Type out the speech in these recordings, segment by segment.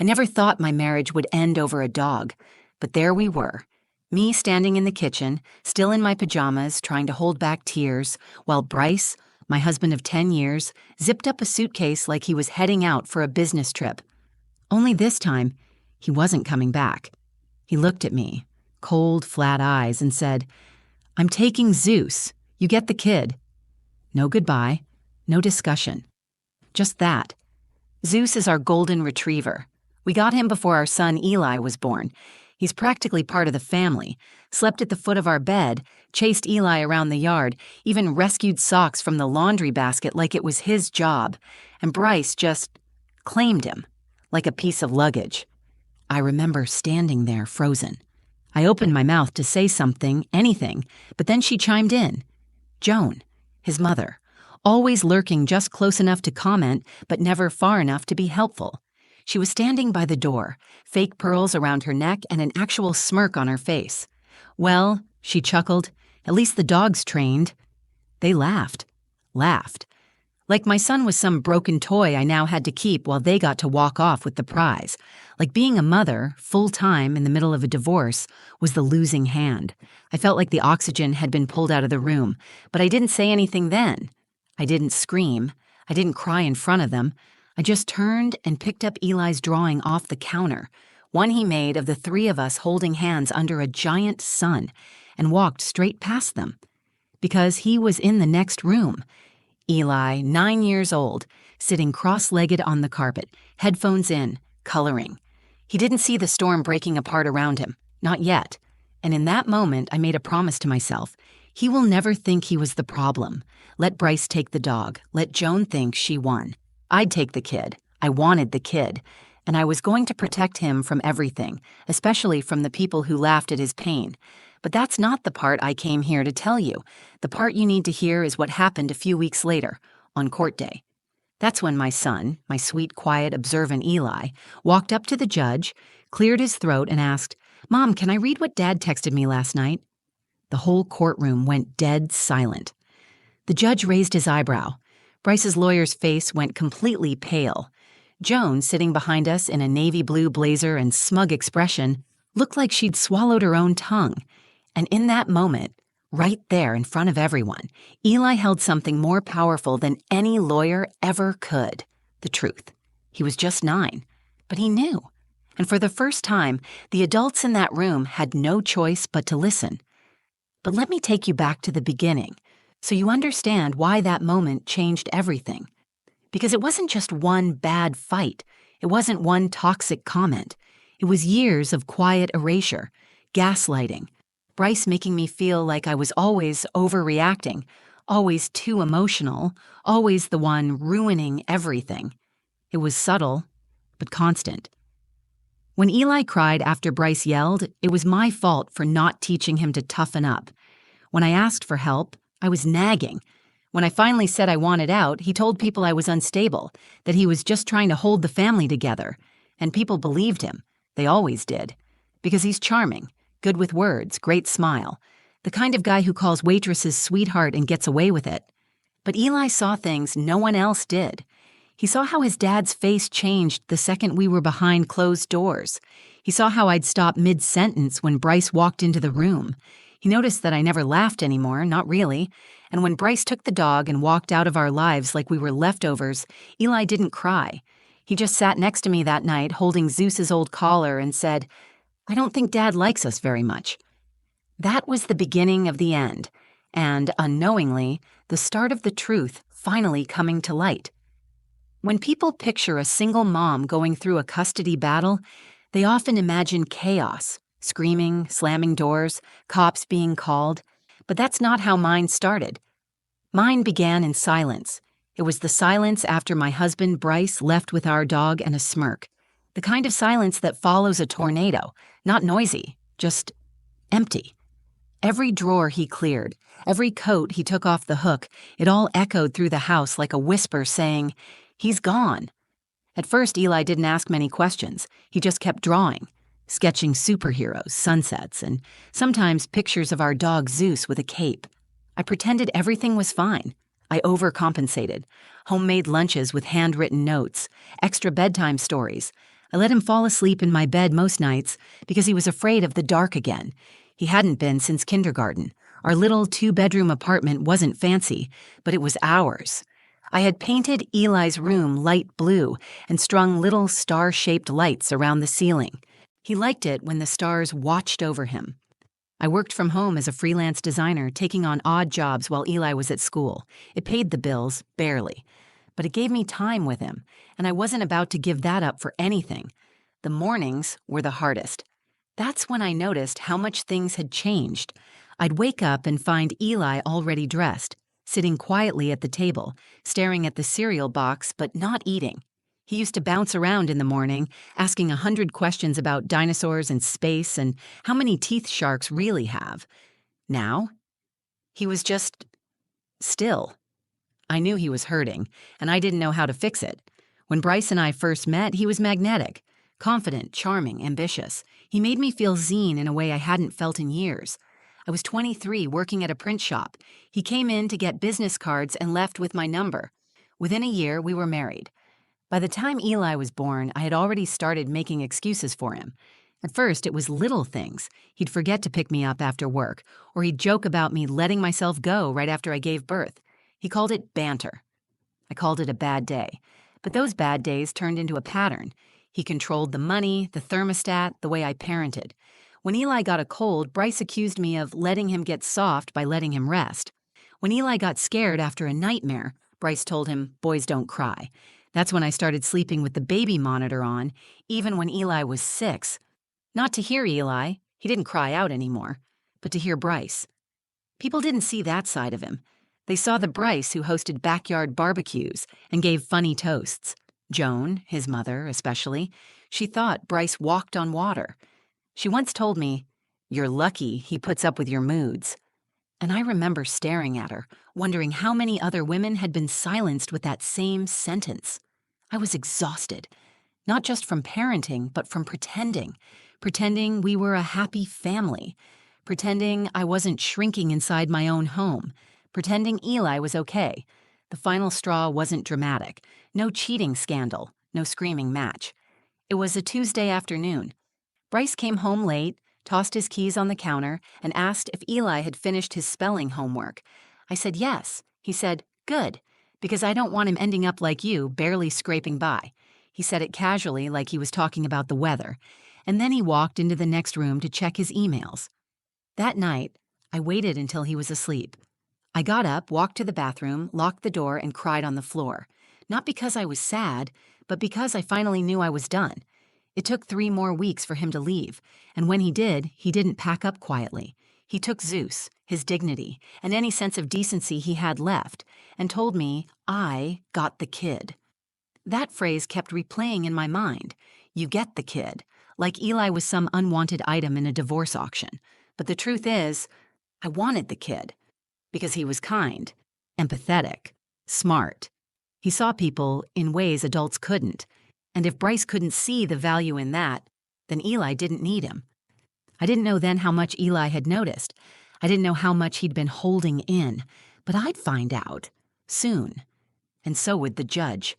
I never thought my marriage would end over a dog, but there we were. Me standing in the kitchen, still in my pajamas, trying to hold back tears, while Bryce, my husband of 10 years, zipped up a suitcase like he was heading out for a business trip. Only this time, he wasn't coming back. He looked at me, cold, flat eyes, and said, "I'm taking Zeus. You get the kid." No goodbye, no discussion. Just that. Zeus is our golden retriever. We got him before our son Eli was born. He's practically part of the family, slept at the foot of our bed, chased Eli around the yard, even rescued socks from the laundry basket like it was his job, and Bryce just claimed him, like a piece of luggage. I remember standing there frozen. I opened my mouth to say something, anything, but then she chimed in. Joan, his mother, always lurking just close enough to comment, but never far enough to be helpful. She was standing by the door, fake pearls around her neck and an actual smirk on her face. "Well," she chuckled, "at least the dog's trained." They laughed. Like my son was some broken toy I now had to keep while they got to walk off with the prize. Like being a mother, full-time in the middle of a divorce, was the losing hand. I felt like the oxygen had been pulled out of the room, but I didn't say anything then. I didn't scream. I didn't cry in front of them. I just turned and picked up Eli's drawing off the counter, one he made of the three of us holding hands under a giant sun, and walked straight past them. Because he was in the next room. Eli, 9 years old, sitting cross-legged on the carpet, headphones in, coloring. He didn't see the storm breaking apart around him, not yet. And in that moment, I made a promise to myself. He will never think he was the problem. Let Bryce take the dog. Let Joan think she won. I'd take the kid. I wanted the kid. And I was going to protect him from everything, especially from the people who laughed at his pain. But that's not the part I came here to tell you. The part you need to hear is what happened a few weeks later, on court day. That's when my son, my sweet, quiet, observant Eli, walked up to the judge, cleared his throat, and asked, "Mom, can I read what Dad texted me last night?" The whole courtroom went dead silent. The judge raised his eyebrow. Bryce's lawyer's face went completely pale. Joan, sitting behind us in a navy blue blazer and smug expression, looked like she'd swallowed her own tongue. And in that moment, right there in front of everyone, Eli held something more powerful than any lawyer ever could. The truth. He was just 9, but he knew. And for the first time, the adults in that room had no choice but to listen. But let me take you back to the beginning, so you understand why that moment changed everything. Because it wasn't just one bad fight. It wasn't one toxic comment. It was years of quiet erasure, gaslighting, Bryce making me feel like I was always overreacting, always too emotional, always the one ruining everything. It was subtle, but constant. When Eli cried after Bryce yelled, it was my fault for not teaching him to toughen up. When I asked for help, I was nagging. When I finally said I wanted out, he told people I was unstable, that he was just trying to hold the family together. And people believed him. They always did. Because he's charming, good with words, great smile. The kind of guy who calls waitresses sweetheart and gets away with it. But Eli saw things no one else did. He saw how his dad's face changed the second we were behind closed doors. He saw how I'd stop mid-sentence when Bryce walked into the room. He noticed that I never laughed anymore, not really. And when Bryce took the dog and walked out of our lives like we were leftovers, Eli didn't cry. He just sat next to me that night holding Zeus's old collar and said, "I don't think Dad likes us very much." That was the beginning of the end, and, unknowingly, the start of the truth finally coming to light. When people picture a single mom going through a custody battle, they often imagine chaos, screaming, slamming doors, cops being called. But that's not how mine started. Mine began in silence. It was the silence after my husband, Bryce, left with our dog and a smirk. The kind of silence that follows a tornado, not noisy, just empty. Every drawer he cleared, every coat he took off the hook, it all echoed through the house like a whisper saying, "He's gone." At first, Eli didn't ask many questions. He just kept drawing, sketching superheroes, sunsets, and sometimes pictures of our dog Zeus with a cape. I pretended everything was fine. I overcompensated. Homemade lunches with handwritten notes, extra bedtime stories. I let him fall asleep in my bed most nights because he was afraid of the dark again. He hadn't been since kindergarten. Our little two-bedroom apartment wasn't fancy, but it was ours. I had painted Eli's room light blue and strung little star-shaped lights around the ceiling. He liked it when the stars watched over him. I worked from home as a freelance designer, taking on odd jobs while Eli was at school. It paid the bills, barely. But it gave me time with him, and I wasn't about to give that up for anything. The mornings were the hardest. That's when I noticed how much things had changed. I'd wake up and find Eli already dressed, sitting quietly at the table, staring at the cereal box but not eating. He used to bounce around in the morning, asking 100 questions about dinosaurs and space and how many teeth sharks really have. Now, he was just still. I knew he was hurting, and I didn't know how to fix it. When Bryce and I first met, he was magnetic, confident, charming, ambitious. He made me feel seen in a way I hadn't felt in years. I was 23, working at a print shop. He came in to get business cards and left with my number. Within a year, we were married. By the time Eli was born, I had already started making excuses for him. At first, it was little things. He'd forget to pick me up after work, or he'd joke about me letting myself go right after I gave birth. He called it banter. I called it a bad day. But those bad days turned into a pattern. He controlled the money, the thermostat, the way I parented. When Eli got a cold, Bryce accused me of letting him get soft by letting him rest. When Eli got scared after a nightmare, Bryce told him, "Boys don't cry." That's when I started sleeping with the baby monitor on, even when Eli was 6. Not to hear Eli, he didn't cry out anymore, but to hear Bryce. People didn't see that side of him. They saw the Bryce who hosted backyard barbecues and gave funny toasts. Joan, his mother especially, she thought Bryce walked on water. She once told me, "You're lucky he puts up with your moods." And I remember staring at her, wondering how many other women had been silenced with that same sentence. I was exhausted, not just from parenting, but from pretending we were a happy family, pretending I wasn't shrinking inside my own home, pretending Eli was okay. The final straw wasn't dramatic, no cheating scandal, no screaming match. It was a Tuesday afternoon. Bryce came home late, tossed his keys on the counter, and asked if Eli had finished his spelling homework. I said yes. He said, "Good, because I don't want him ending up like you, barely scraping by." He said it casually, like he was talking about the weather, and then he walked into the next room to check his emails. That night, I waited until he was asleep. I got up, walked to the bathroom, locked the door, and cried on the floor. Not because I was sad, but because I finally knew I was done. It took 3 more weeks for him to leave, and when he didn't pack up quietly. He took Zeus, his dignity, and any sense of decency he had left, and told me I got the kid. That phrase kept replaying in my mind. You get the kid, like Eli was some unwanted item in a divorce auction. But the truth is, I wanted the kid, because he was kind, empathetic, smart. He saw people in ways adults couldn't. And if Bryce couldn't see the value in that, then Eli didn't need him. I didn't know then how much Eli had noticed. I didn't know how much he'd been holding in. But I'd find out. Soon. And so would the judge.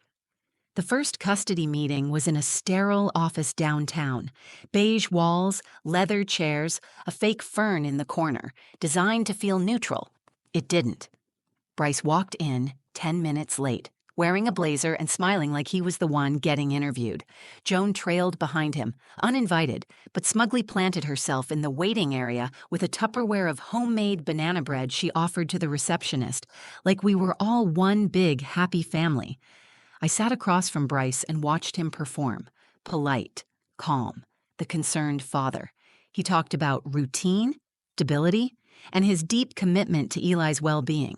The first custody meeting was in a sterile office downtown. Beige walls, leather chairs, a fake fern in the corner, designed to feel neutral. It didn't. Bryce walked in 10 minutes late, wearing a blazer and smiling like he was the one getting interviewed. Joan trailed behind him, uninvited, but smugly planted herself in the waiting area with a Tupperware of homemade banana bread she offered to the receptionist, like we were all one big, happy family. I sat across from Bryce and watched him perform, polite, calm, the concerned father. He talked about routine, stability, and his deep commitment to Eli's well-being.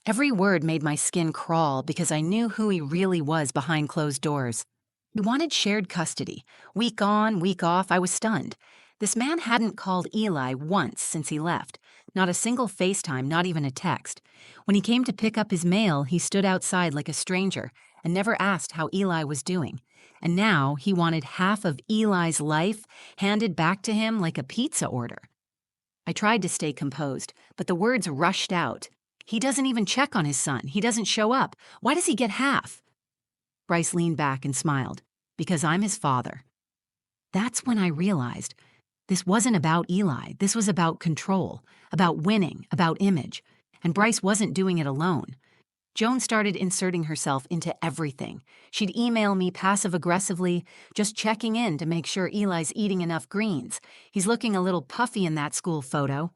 Every word made my skin crawl because I knew who he really was behind closed doors. He wanted shared custody. Week on, week off, I was stunned. This man hadn't called Eli once since he left. Not a single FaceTime, not even a text. When he came to pick up his mail, he stood outside like a stranger and never asked how Eli was doing. And now he wanted half of Eli's life handed back to him like a pizza order. I tried to stay composed, but the words rushed out. He doesn't even check on his son. He doesn't show up. Why does he get half? Bryce leaned back and smiled. Because I'm his father. That's when I realized this wasn't about Eli. This was about control, about winning, about image. And Bryce wasn't doing it alone. Joan started inserting herself into everything. She'd email me passive-aggressively, just checking in to make sure Eli's eating enough greens. He's looking a little puffy in that school photo.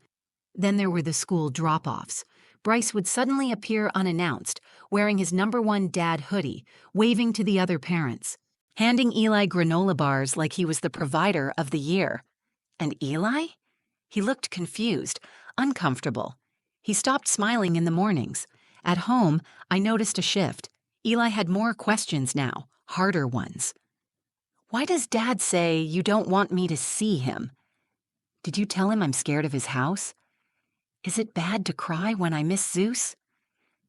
Then there were the school drop-offs. Bryce would suddenly appear unannounced, wearing his #1 dad hoodie, waving to the other parents, handing Eli granola bars like he was the provider of the year. And Eli? He looked confused, uncomfortable. He stopped smiling in the mornings. At home, I noticed a shift. Eli had more questions now, harder ones. Why does Dad say you don't want me to see him? Did you tell him I'm scared of his house? Is it bad to cry when I miss Zeus?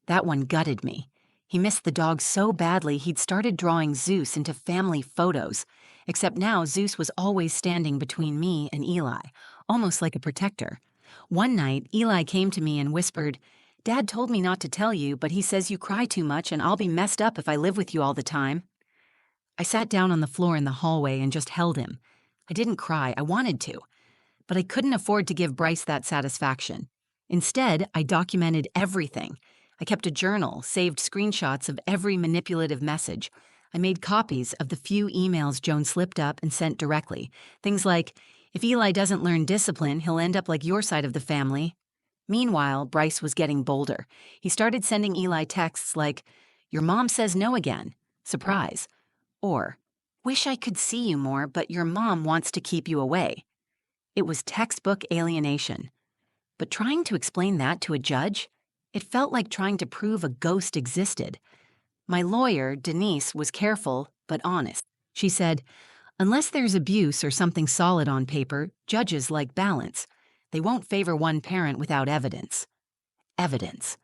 That one gutted me. He missed the dog so badly he'd started drawing Zeus into family photos, except now Zeus was always standing between me and Eli, almost like a protector. One night, Eli came to me and whispered, "Dad told me not to tell you, but he says you cry too much and I'll be messed up if I live with you all the time." I sat down on the floor in the hallway and just held him. I didn't cry, I wanted to, but I couldn't afford to give Bryce that satisfaction. Instead, I documented everything. I kept a journal, saved screenshots of every manipulative message. I made copies of the few emails Joan slipped up and sent directly. Things like, "If Eli doesn't learn discipline, he'll end up like your side of the family." Meanwhile, Bryce was getting bolder. He started sending Eli texts like, "Your mom says no again. Surprise." Or, "Wish I could see you more, but your mom wants to keep you away." It was textbook alienation. But trying to explain that to a judge? It felt like trying to prove a ghost existed. My lawyer, Denise, was careful but honest. She said, "Unless there's abuse or something solid on paper, judges like balance. They won't favor one parent without evidence." Evidence.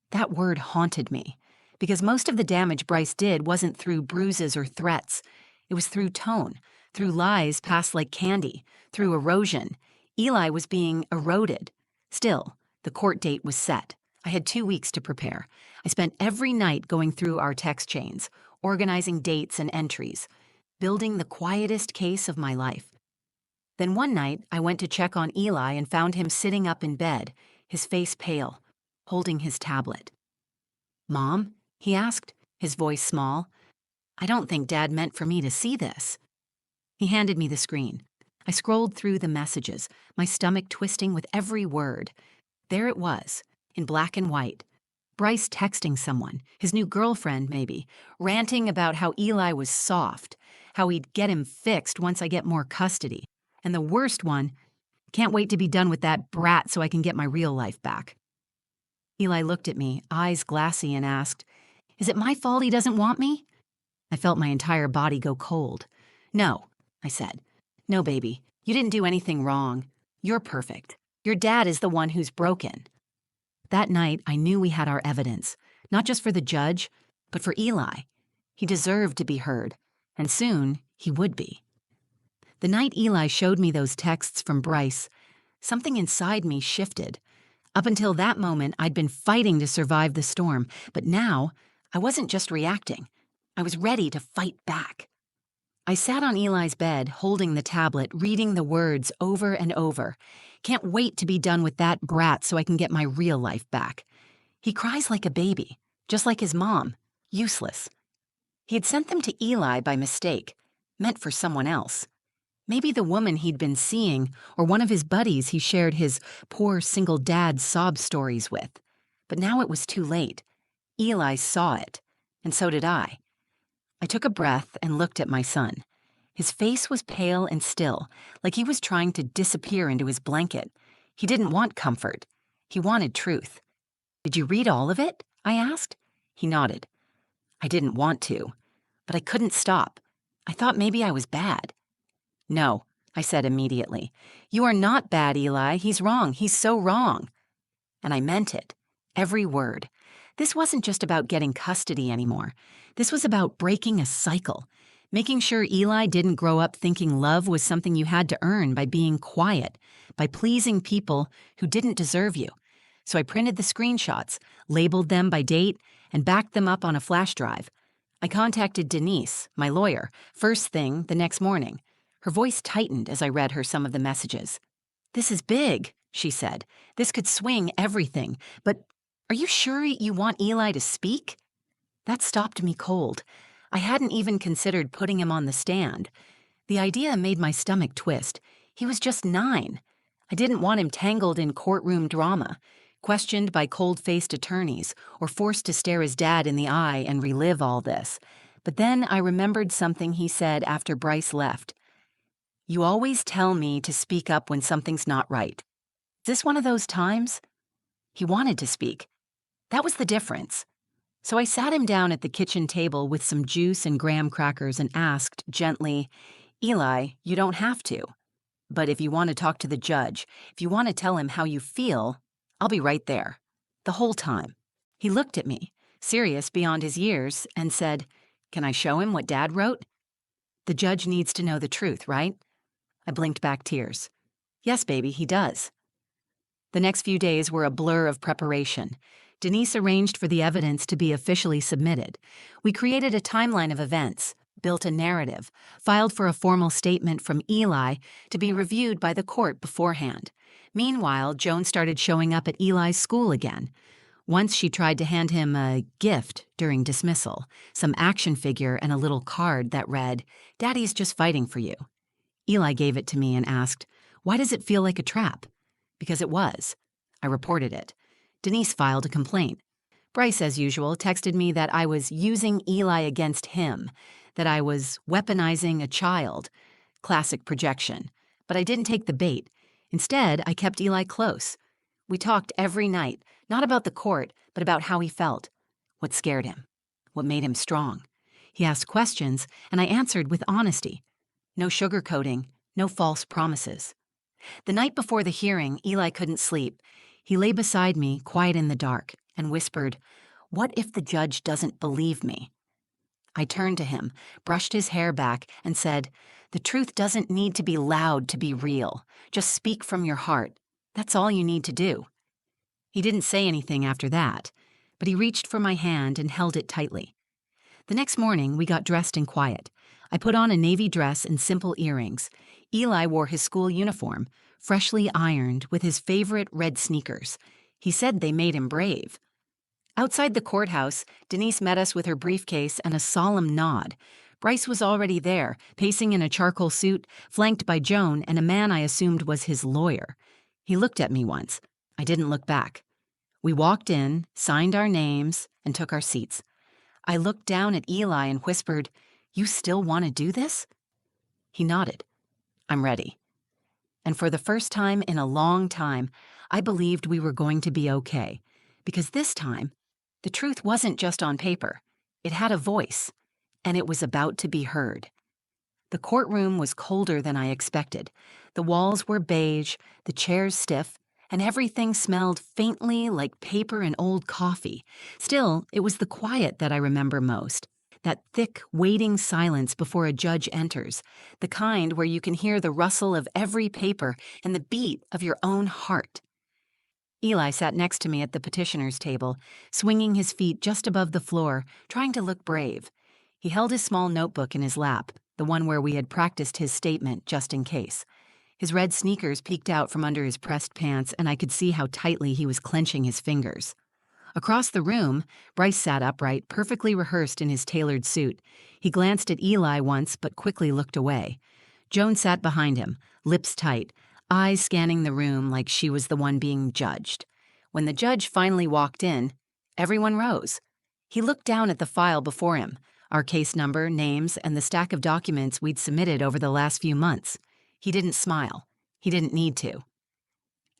That word haunted me, because most of the damage Bryce did wasn't through bruises or threats. It was through tone, through lies passed like candy, through erosion. Eli was being eroded. Still, the court date was set. I had 2 weeks to prepare. I spent every night going through our text chains, organizing dates and entries, building the quietest case of my life. Then one night, I went to check on Eli and found him sitting up in bed, his face pale, holding his tablet. "Mom?" he asked, his voice small. "I don't think Dad meant for me to see this." He handed me the screen. I scrolled through the messages, my stomach twisting with every word. There it was, in black and white. Bryce texting someone, his new girlfriend maybe, ranting about how Eli was soft, how he'd get him fixed once I get more custody. And the worst one, "Can't wait to be done with that brat so I can get my real life back." Eli looked at me, eyes glassy, and asked, "Is it my fault he doesn't want me?" I felt my entire body go cold. "No," I said. "No, baby, you didn't do anything wrong. You're perfect. Your dad is the one who's broken." That night, I knew we had our evidence, not just for the judge, but for Eli. He deserved to be heard, and soon he would be. The night Eli showed me those texts from Bryce, something inside me shifted. Up until that moment, I'd been fighting to survive the storm, but now I wasn't just reacting. I was ready to fight back. I sat on Eli's bed, holding the tablet, reading the words over and over. "Can't wait to be done with that brat so I can get my real life back." He cries like a baby, just like his mom. Useless. He had sent them to Eli by mistake, meant for someone else. Maybe the woman he'd been seeing, or one of his buddies he shared his poor single dad sob stories with. But now it was too late. Eli saw it, and so did I. I took a breath and looked at my son. His face was pale and still, like he was trying to disappear into his blanket. He didn't want comfort. He wanted truth. "Did you read all of it?" I asked. He nodded. "I didn't want to, but I couldn't stop. I thought maybe I was bad." "No," I said immediately. "You are not bad, Eli. He's wrong. He's so wrong." And I meant it. Every word. This wasn't just about getting custody anymore. This was about breaking a cycle, making sure Eli didn't grow up thinking love was something you had to earn by being quiet, by pleasing people who didn't deserve you. So I printed the screenshots, labeled them by date, and backed them up on a flash drive. I contacted Denise, my lawyer, first thing the next morning. Her voice tightened as I read her some of the messages. "This is big," she said. "This could swing everything. But are you sure you want Eli to speak?" That stopped me cold. I hadn't even considered putting him on the stand. The idea made my stomach twist. He was just 9. I didn't want him tangled in courtroom drama, questioned by cold-faced attorneys, or forced to stare his dad in the eye and relive all this. But then I remembered something he said after Bryce left. "You always tell me to speak up when something's not right. Is this one of those times?" He wanted to speak. That was the difference. So I sat him down at the kitchen table with some juice and graham crackers and asked gently, "Eli, you don't have to. But if you want to talk to the judge, if you want to tell him how you feel, I'll be right there." The whole time. He looked at me, serious beyond his years, and said, "Can I show him what Dad wrote?" "The judge needs to know the truth, right?" I blinked back tears. "Yes, baby, he does." The next few days were a blur of preparation. Denise arranged for the evidence to be officially submitted. We created a timeline of events, built a narrative, filed for a formal statement from Eli to be reviewed by the court beforehand. Meanwhile, Joan started showing up at Eli's school again. Once she tried to hand him a gift during dismissal, some action figure and a little card that read, "Daddy's just fighting for you." Eli gave it to me and asked, "Why does it feel like a trap?" Because it was. I reported it. Denise filed a complaint. Bryce, as usual, texted me that I was using Eli against him, that I was weaponizing a child. Classic projection. But I didn't take the bait. Instead, I kept Eli close. We talked every night, not about the court, but about how he felt, what scared him, what made him strong. He asked questions, and I answered with honesty. No sugarcoating, no false promises. The night before the hearing, Eli couldn't sleep. He lay beside me, quiet in the dark, and whispered, "What if the judge doesn't believe me?" I turned to him, brushed his hair back, and said, "The truth doesn't need to be loud to be real. Just speak from your heart. That's all you need to do." He didn't say anything after that, but he reached for my hand and held it tightly. The next morning, we got dressed in quiet. I put on a navy dress and simple earrings. Eli wore his school uniform, freshly ironed, with his favorite red sneakers. He said they made him brave. Outside the courthouse, Denise met us with her briefcase and a solemn nod. Bryce was already there, pacing in a charcoal suit, flanked by Joan and a man I assumed was his lawyer. He looked at me once. I didn't look back. We walked in, signed our names, and took our seats. I looked down at Eli and whispered, "You still want to do this?" He nodded. "I'm ready." And for the first time in a long time, I believed we were going to be okay. Because this time, the truth wasn't just on paper. It had a voice, and it was about to be heard. The courtroom was colder than I expected. The walls were beige, the chairs stiff, and everything smelled faintly like paper and old coffee. Still, it was the quiet that I remember most. That thick, waiting silence before a judge enters, the kind where you can hear the rustle of every paper and the beat of your own heart. Eli sat next to me at the petitioner's table, swinging his feet just above the floor, trying to look brave. He held his small notebook in his lap, the one where we had practiced his statement just in case. His red sneakers peeked out from under his pressed pants, and I could see how tightly he was clenching his fingers. Across the room, Bryce sat upright, perfectly rehearsed in his tailored suit. He glanced at Eli once, but quickly looked away. Joan sat behind him, lips tight, eyes scanning the room like she was the one being judged. When the judge finally walked in, everyone rose. He looked down at the file before him, our case number, names, and the stack of documents we'd submitted over the last few months. He didn't smile. He didn't need to.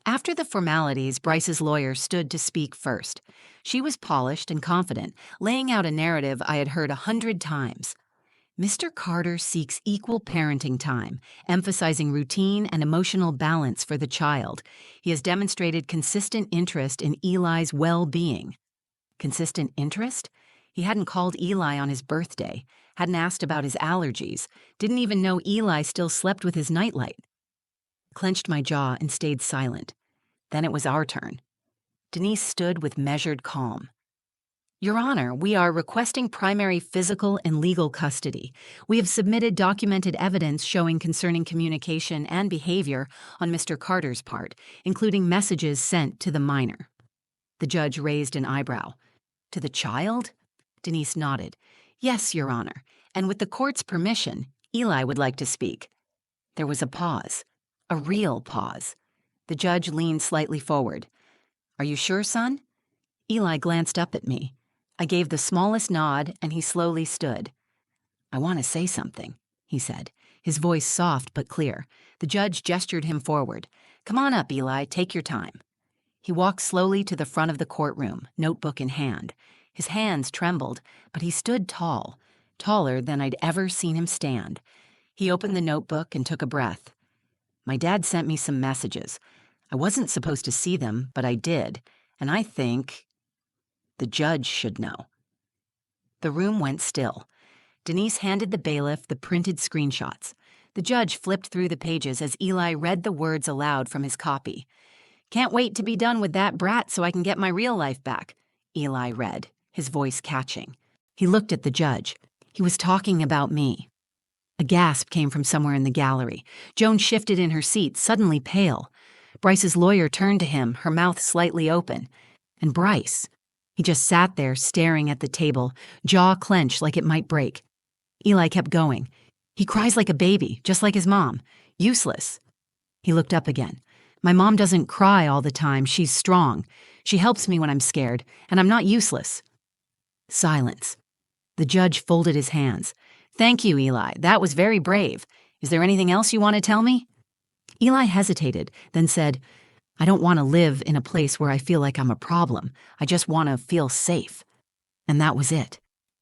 After the formalities, Bryce's lawyer stood to speak first. She was polished and confident, laying out a narrative I had heard 100 times. Mr. Carter seeks equal parenting time, emphasizing routine and emotional balance for the child. He has demonstrated consistent interest in Eli's well-being. Consistent interest? He hadn't called Eli on his birthday, hadn't asked about his allergies, didn't even know Eli still slept with his nightlight. Clenched my jaw and stayed silent. Then it was our turn. Denise stood with measured calm. Your Honor, we are requesting primary physical and legal custody. We have submitted documented evidence showing concerning communication and behavior on Mr. Carter's part, including messages sent to the minor. The judge raised an eyebrow. To the child? Denise nodded. Yes, Your Honor, and with the court's permission, Eli would like to speak. There was a pause. A real pause. The judge leaned slightly forward. Are you sure, son? Eli glanced up at me. I gave the smallest nod, and he slowly stood. I want to say something, he said, his voice soft but clear. The judge gestured him forward. Come on up, Eli, take your time. He walked slowly to the front of the courtroom, notebook in hand. His hands trembled, but he stood tall, taller than I'd ever seen him stand. He opened the notebook and took a breath. My dad sent me some messages. I wasn't supposed to see them, but I did, and I think the judge should know. The room went still. Denise handed the bailiff the printed screenshots. The judge flipped through the pages as Eli read the words aloud from his copy. Can't wait to be done with that brat so I can get my real life back, Eli read, his voice catching. He looked at the judge. He was talking about me. A gasp came from somewhere in the gallery. Joan shifted in her seat, suddenly pale. Bryce's lawyer turned to him, her mouth slightly open. And Bryce, he just sat there staring at the table, jaw clenched like it might break. Eli kept going. He cries like a baby, just like his mom. Useless. He looked up again. My mom doesn't cry all the time. She's strong. She helps me when I'm scared, and I'm not useless. Silence. The judge folded his hands. Thank you, Eli. That was very brave. Is there anything else you want to tell me? Eli hesitated, then said, I don't want to live in a place where I feel like I'm a problem. I just want to feel safe. And that was it.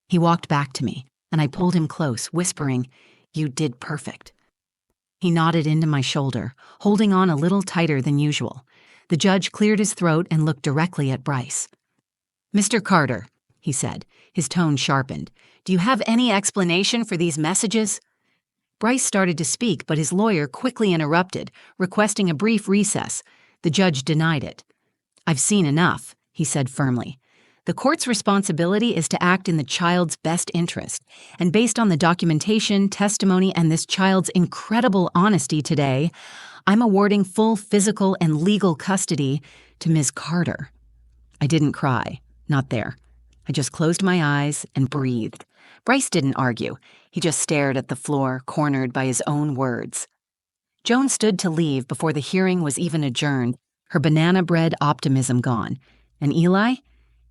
He walked back to me, and I pulled him close, whispering, You did perfect. He nodded into my shoulder, holding on a little tighter than usual. The judge cleared his throat and looked directly at Bryce. Mr. Carter, he said, his tone sharpened, do you have any explanation for these messages? Bryce started to speak, but his lawyer quickly interrupted, requesting a brief recess. The judge denied it. I've seen enough, he said firmly. The court's responsibility is to act in the child's best interest, and based on the documentation, testimony, and this child's incredible honesty today, I'm awarding full physical and legal custody to Ms. Carter. I didn't cry. Not there. I just closed my eyes and breathed. Bryce didn't argue. He just stared at the floor, cornered by his own words. Joan stood to leave before the hearing was even adjourned, her banana bread optimism gone. And Eli?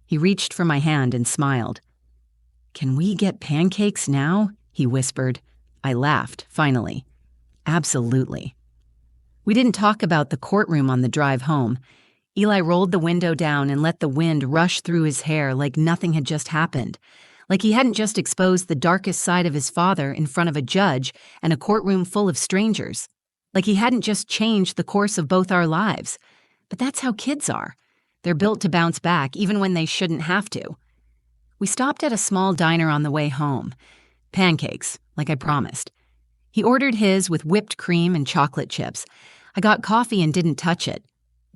He reached for my hand and smiled. Can we get pancakes now? He whispered. I laughed, finally. Absolutely. We didn't talk about the courtroom on the drive home. Eli rolled the window down and let the wind rush through his hair like nothing had just happened, like he hadn't just exposed the darkest side of his father in front of a judge and a courtroom full of strangers, like he hadn't just changed the course of both our lives. But that's how kids are. They're built to bounce back even when they shouldn't have to. We stopped at a small diner on the way home. Pancakes, like I promised. He ordered his with whipped cream and chocolate chips. I got coffee and didn't touch it.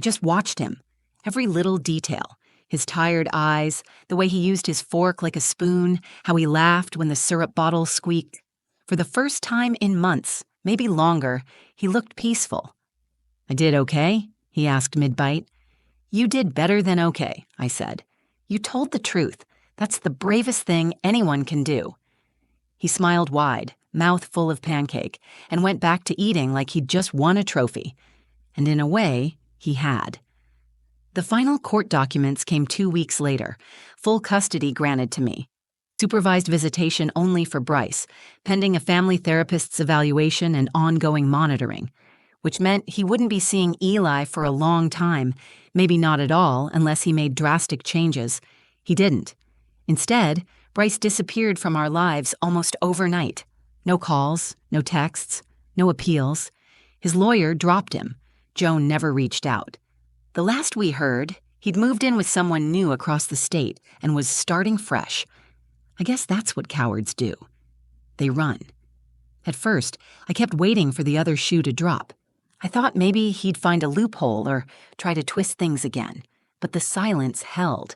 Just watched him. Every little detail. His tired eyes, the way he used his fork like a spoon, how he laughed when the syrup bottle squeaked. For the first time in months, maybe longer, he looked peaceful. I did okay? He asked mid-bite. You did better than okay, I said. You told the truth. That's the bravest thing anyone can do. He smiled wide, mouth full of pancake, and went back to eating like he'd just won a trophy. And in a way, he had. The final court documents came 2 weeks later, full custody granted to me. Supervised visitation only for Bryce, pending a family therapist's evaluation and ongoing monitoring, which meant he wouldn't be seeing Eli for a long time, maybe not at all unless he made drastic changes. He didn't. Instead, Bryce disappeared from our lives almost overnight. No calls, no texts, no appeals. His lawyer dropped him. Joan never reached out. The last we heard, he'd moved in with someone new across the state and was starting fresh. I guess that's what cowards do. They run. At first, I kept waiting for the other shoe to drop. I thought maybe he'd find a loophole or try to twist things again. But the silence held.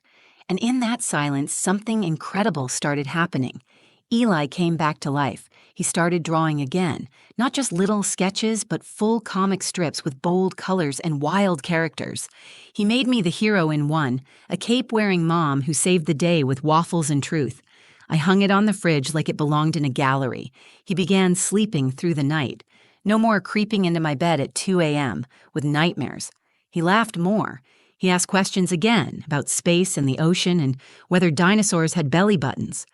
And in that silence, something incredible started happening. Eli came back to life. He started drawing again, not just little sketches, but full comic strips with bold colors and wild characters. He made me the hero in one, a cape-wearing mom who saved the day with waffles and truth. I hung it on the fridge like it belonged in a gallery. He began sleeping through the night. No more creeping into my bed at 2 a.m. with nightmares. He laughed more. He asked questions again about space and the ocean and whether dinosaurs had belly buttons.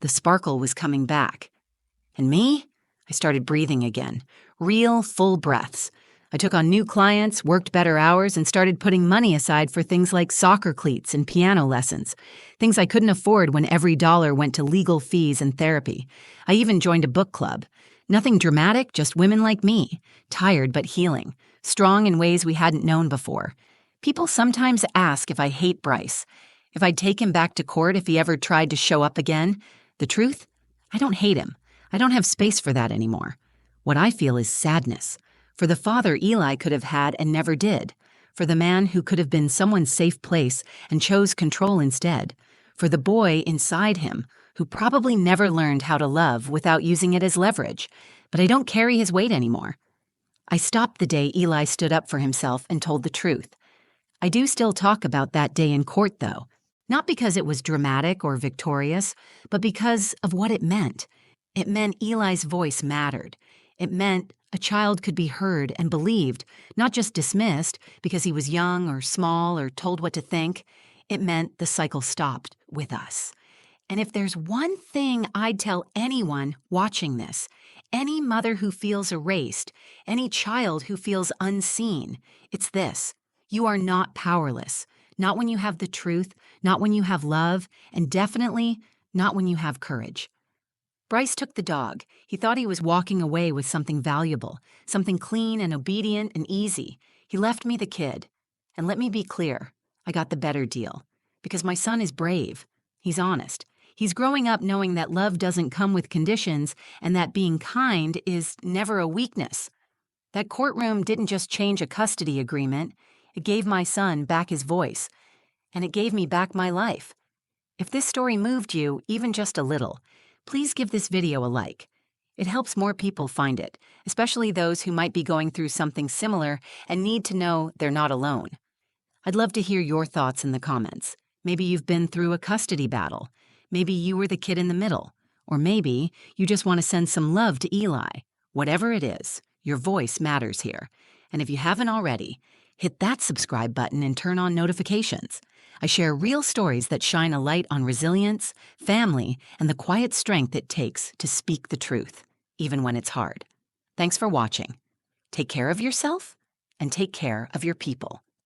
The sparkle was coming back. And me? I started breathing again. Real, full breaths. I took on new clients, worked better hours, and started putting money aside for things like soccer cleats and piano lessons. Things I couldn't afford when every dollar went to legal fees and therapy. I even joined a book club. Nothing dramatic, just women like me. Tired but healing. Strong in ways we hadn't known before. People sometimes ask if I hate Bryce. If I'd take him back to court if he ever tried to show up again. The truth? I don't hate him. I don't have space for that anymore. What I feel is sadness. For the father Eli could have had and never did. For the man who could have been someone's safe place and chose control instead. For the boy inside him who probably never learned how to love without using it as leverage. But I don't carry his weight anymore. I stopped the day Eli stood up for himself and told the truth. I do still talk about that day in court, though. Not because it was dramatic or victorious, but because of what it meant. It meant Eli's voice mattered. It meant a child could be heard and believed, not just dismissed because he was young or small or told what to think. It meant the cycle stopped with us. And if there's one thing I'd tell anyone watching this, any mother who feels erased, any child who feels unseen, it's this. You are not powerless. Not when you have the truth, not when you have love, and definitely not when you have courage. Bryce took the dog. He thought he was walking away with something valuable, something clean and obedient and easy. He left me the kid. And let me be clear, I got the better deal. Because my son is brave. He's honest. He's growing up knowing that love doesn't come with conditions and that being kind is never a weakness. That courtroom didn't just change a custody agreement. It gave my son back his voice. And it gave me back my life. If this story moved you, even just a little, please give this video a like. It helps more people find it, especially those who might be going through something similar and need to know they're not alone. I'd love to hear your thoughts in the comments. Maybe you've been through a custody battle. Maybe you were the kid in the middle. Or maybe you just want to send some love to Eli. Whatever it is, your voice matters here. And if you haven't already, hit that subscribe button and turn on notifications. I share real stories that shine a light on resilience, family, and the quiet strength it takes to speak the truth, even when it's hard. Thanks for watching. Take care of yourself and take care of your people.